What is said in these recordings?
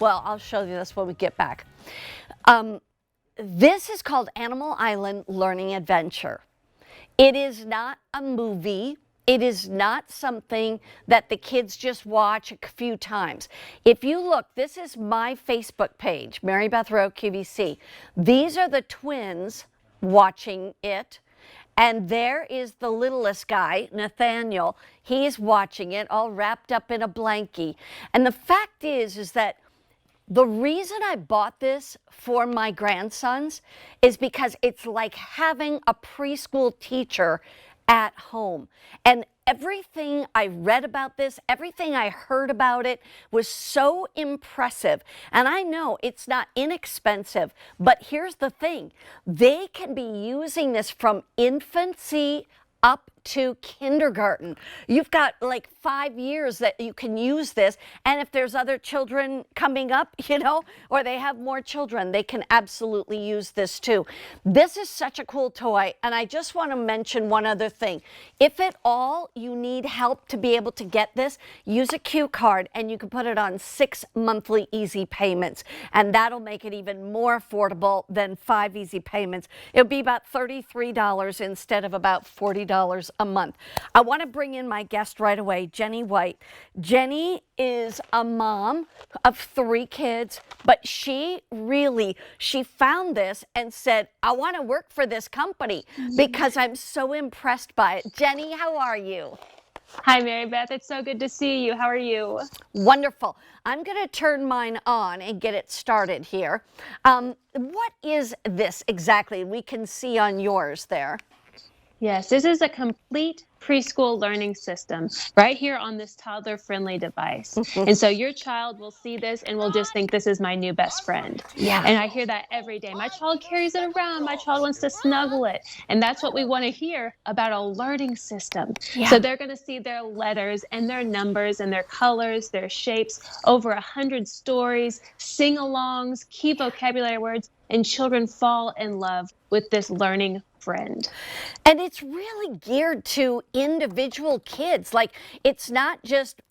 Well, I'll show you this when we get back. This is called Animal Island Learning Adventure. It is not a movie. It is not something that the kids just watch a few times. If you look, this is my Facebook page, Mary Beth Rowe, QVC. These are the twins watching it. And there is the littlest guy, Nathaniel. He's watching it all wrapped up in a blankie. And the fact is that the reason I bought this for my grandsons is because it's like having a preschool teacher at home. And everything I read about this, everything I heard about it was so impressive. And I know it's not inexpensive, but here's the thing. They can be using this from infancy up to kindergarten. You've got like 5 years that you can use this. And if there's other children coming up, or they have more children, they can absolutely use this too. This is such a cool toy. And I just want to mention one other thing. If at all you need help to be able to get this, use a Q card and you can put it on 6 monthly easy payments. And that'll make it even more affordable than 5 easy payments. It'll be about $33 instead of about $40 a month. I want to bring in my guest right away, Jenny White. Jenny is a mom of 3 kids, but she found this and said, I want to work for this company because I'm so impressed by it. Jenny, how are you? Hi, Mary Beth. It's so good to see you. How are you? Wonderful. I'm going to turn mine on and get it started here. What is this exactly? We can see on yours there. Yes, this is a complete preschool learning system right here on this toddler-friendly device. And so your child will see this and will just think this is my new best friend. Yeah. And I hear that every day. My child carries it around. My child wants to snuggle it. And that's what we want to hear about a learning system. Yeah. So they're going to see their letters and their numbers and their colors, their shapes, over 100 stories, sing-alongs, key vocabulary words, and children fall in love with this learning friend. And it's really geared to individual kids. Like, it's not just,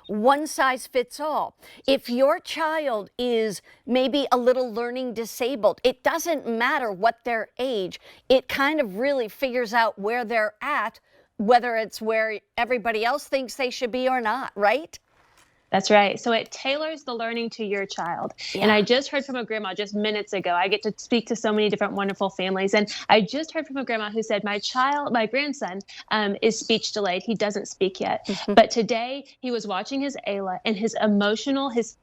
one size fits all. If your child is maybe a little learning disabled, it doesn't matter what their age. It kind of really figures out where they're at, whether it's where everybody else thinks they should be or not, right? That's right. So it tailors the learning to your child. Yeah. And I just heard from a grandma just minutes ago. I get to speak to so many different wonderful families. And I just heard from a grandma who said, my grandson is speech delayed. He doesn't speak yet. But today he was watching his AILA and his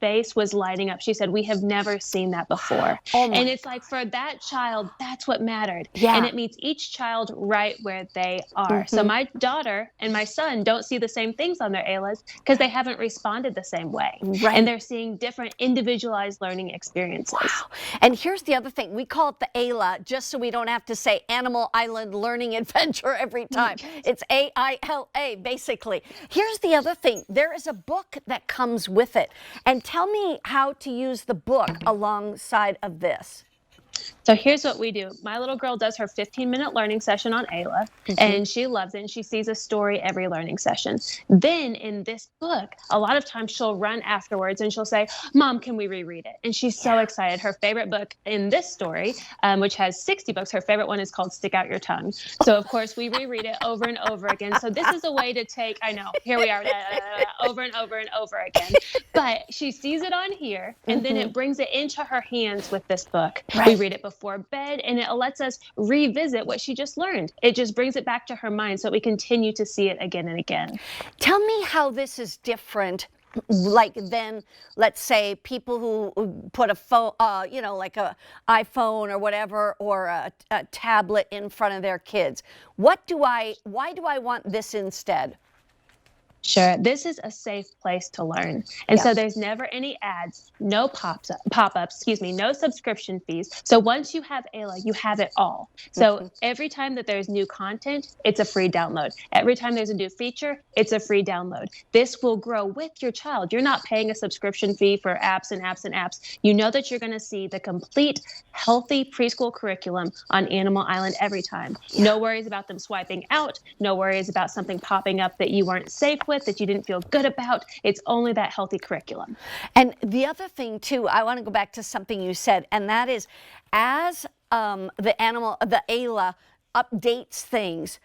face was lighting up. She said, we have never seen that before. And it's like, for that child, that's what mattered. Yeah. And it meets each child right where they are. So my daughter and my son don't see the same things on their AILAs because they haven't responded the same way. Right. And they're seeing different individualized learning experiences. Wow. And here's the other thing. We call it the AILA just so we don't have to say Animal Island Learning Adventure every time. It's AILA, basically. Here's the other thing. There is a book that comes with it. And tell me how to use the book alongside of this. So here's what we do. My little girl does her 15-minute learning session on AILA, and she loves it, and she sees a story every learning session. Then in this book, a lot of times she'll run afterwards, and she'll say, Mom, can we reread it? And she's so excited. Her favorite book in this story, which has 60 books, her favorite one is called Stick Out Your Tongue. So, of course, we reread it over and over again. So this is a way to take, I know, here we are, over and over and over again. But she sees it on here, and then it brings it into her hands with this book. Right. We read it before bed, and it lets us revisit what she just learned. It just brings it back to her mind so we continue to see it again and again. Tell me how this is different, like then, let's say, people who put a phone, like a iPhone or whatever, or a tablet in front of their kids. Why do I want this instead? Sure. This is a safe place to learn. And so there's never any ads, no pop-ups, no subscription fees. So once you have AILA, you have it all. So every time that there's new content, it's a free download. Every time there's a new feature, it's a free download. This will grow with your child. You're not paying a subscription fee for apps and apps and apps. You know that you're going to see the complete healthy preschool curriculum on Animal Island every time. No worries about them swiping out. No worries about something popping up that you weren't safe with. with, that you didn't feel good about. It's only that healthy curriculum. And the other thing too, I want to go back to something you said, and that is, as the AILA updates things,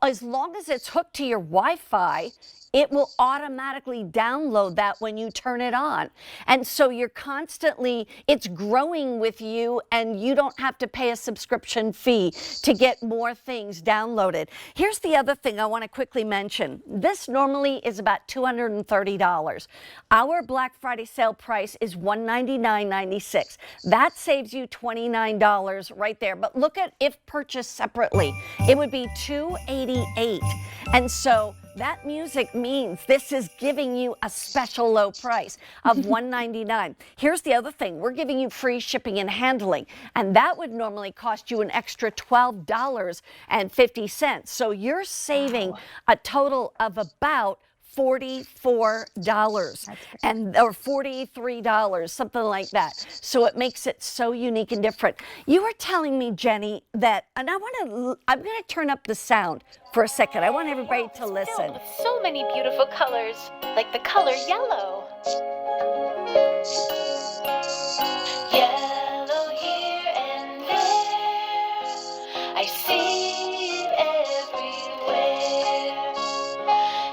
as long as it's hooked to your Wi-Fi, it will automatically download that when you turn it on. And so you're constantly, it's growing with you, and you don't have to pay a subscription fee to get more things downloaded. Here's the other thing I want to quickly mention. This normally is about $230. Our Black Friday sale price is $199.96. That saves you $29 right there. But look at if purchased separately, it would be $288. And so that music means this is giving you a special low price of $199. Here's the other thing. We're giving you free shipping and handling, and that would normally cost you an extra $12.50. So you're saving a total of about $44 or $43, something like that. So it makes it so unique and different. You were telling me, Jenny, that, and I'm going to turn up the sound for a second. I want everybody to listen. Filled with so many beautiful colors, like the color yellow. Yellow here and there, I see it everywhere.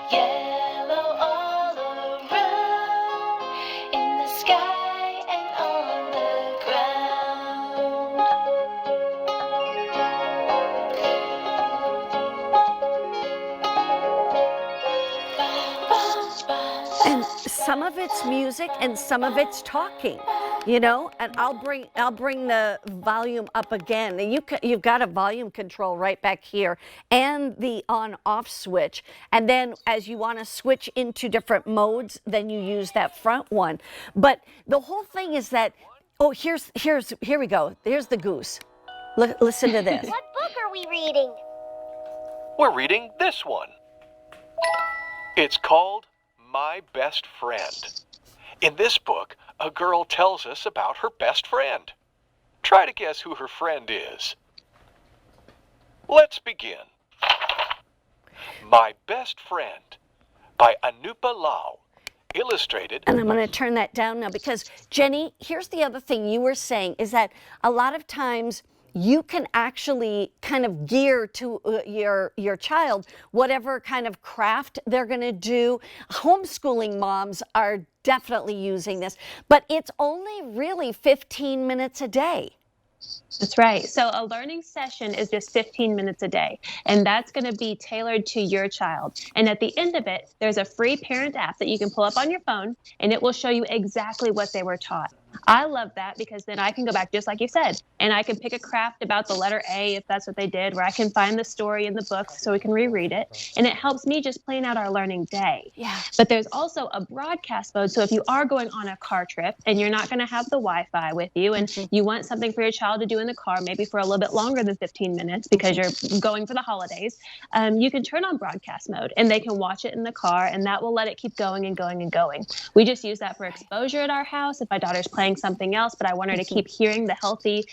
Yellow all around, in the sky and on the ground. And some of it's music and some of it's talking, you know, and I'll bring the volume up again. And you've got a volume control right back here and the on off switch. And then as you want to switch into different modes, then you use that front one. But the whole thing is that, oh, here we go. Here's the goose. Listen to this. What book are we reading? We're reading this one. It's called My Best Friend. In this book, a girl tells us about her best friend. Try to guess who her friend is. Let's begin. My Best Friend by Anupa Lau, illustrated. And I'm going to turn that down now because, Jenny, here's the other thing you were saying is that a lot of times you can actually kind of gear to your child whatever kind of craft they're going to do. Homeschooling moms are definitely using this, but it's only really 15 minutes a day. That's right. So a learning session is just 15 minutes a day, and that's going to be tailored to your child. And at the end of it, there's a free parent app that you can pull up on your phone, and it will show you exactly what they were taught. I love that because then I can go back, just like you said, and I can pick a craft about the letter A if that's what they did, where I can find the story in the book so we can reread it. And it helps me just plan out our learning day. Yeah. But there's also a broadcast mode. So if you are going on a car trip and you're not going to have the Wi-Fi with you and you want something for your child to do in the car, maybe for a little bit longer than 15 minutes because you're going for the holidays, you can turn on broadcast mode and they can watch it in the car, and that will let it keep going and going and going. We just use that for exposure at our house. If my daughter's playing something else, but I want her to keep hearing the healthy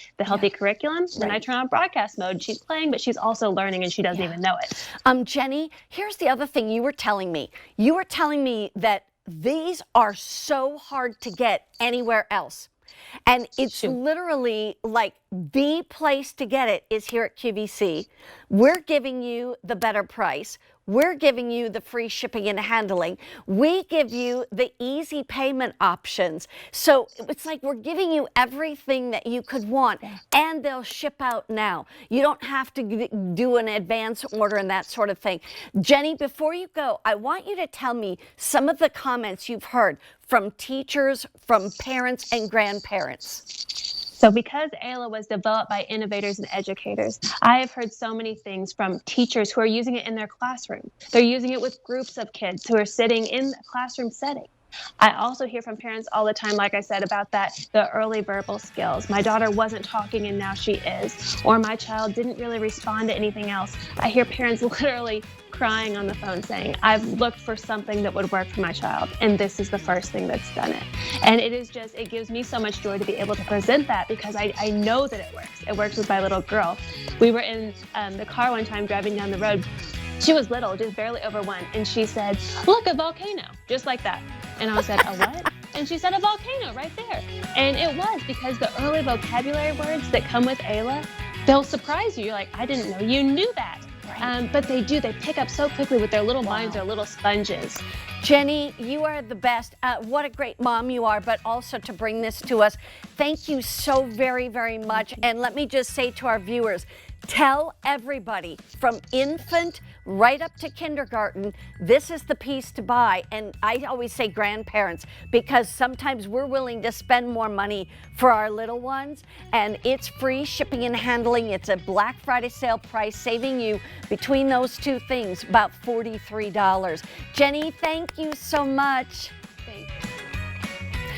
curriculum, then I turn on broadcast mode. She's playing, but she's also learning, and she doesn't even know it. Jenny, here's the other thing you were telling me. You were telling me that these are so hard to get anywhere else. And it's literally like the place to get it is here at QVC. We're giving you the better price. We're giving you the free shipping and handling. We give you the easy payment options. So it's like we're giving you everything that you could want, and they'll ship out now. You don't have to do an advance order and that sort of thing. Jenny, before you go, I want you to tell me some of the comments you've heard from teachers, from parents and grandparents. So because AILA was developed by innovators and educators, I have heard so many things from teachers who are using it in their classroom. They're using it with groups of kids who are sitting in a classroom setting. I also hear from parents all the time, like I said, about the early verbal skills. My daughter wasn't talking and now she is. Or my child didn't really respond to anything else. I hear parents literally crying on the phone saying, I've looked for something that would work for my child, and this is the first thing that's done it. And it gives me so much joy to be able to present that because I know that it works. It works with my little girl. We were in the car one time driving down the road, She was little, just barely over 1, and she said, "Look, a volcano," just like that. And I said, "A what?" And she said, "A volcano right there." And it was because the early vocabulary words that come with AILA, they'll surprise you. You're like, "I didn't know you knew that." Right. But they do. They pick up so quickly with their little minds, their little sponges. Jenny, you are the best. What a great mom you are, but also to bring this to us. Thank you so very, very much. And let me just say to our viewers, tell everybody from infant right up to kindergarten, this is the piece to buy. And I always say grandparents, because sometimes we're willing to spend more money for our little ones, and it's free shipping and handling. It's a Black Friday sale price, saving you between those two things about $43. Jenny, thank you so much.